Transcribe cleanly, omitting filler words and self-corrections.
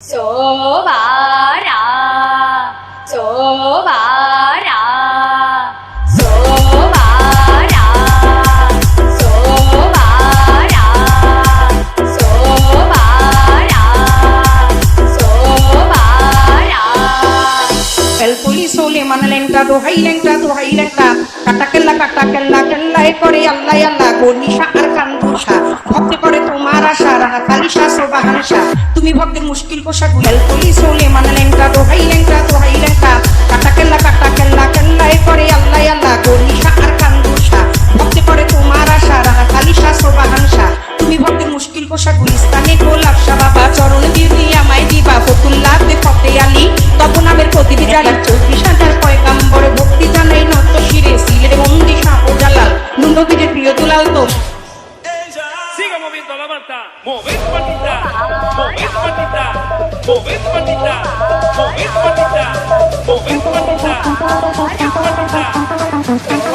সোবারা সোবারা সোবারা সোবারা সোবারা সোবারা El police le mana lenta dohai lenta kata kella e করে আল্লাহ আল্লাহ গনিশা আর কান্দুশা ভক্তি করে তোমার আশা রাহা কালিশা সোবাহানশা তুমি ভক্তের মুশকিল কোষা El police le mana lenta dohai lenta kata kella e করে আল্লাহ আল্লাহ গনিশা আর কান্দুশা ভক্তি করে তোমার আশা রাহা কালিশা সোবাহানশা তুমি ভক্তের মুশকিল কোষা গুলিস্তানে গোলাপ শাহ বাবা চরণ দিদি আমায় দিবা ফতুল্লাহ ফতে আলী তখন আমের প্রতিটি জালাল 24,000 পয়গাম্বর ভক্তি জানাই নত শিরে সিলের বন্দি সাপ জালাল নবীর প্রিয় দুলাল তো Siga moviendo la manta, moved patita, moved patita, moved patita, moved patita, moved patita, moved patita.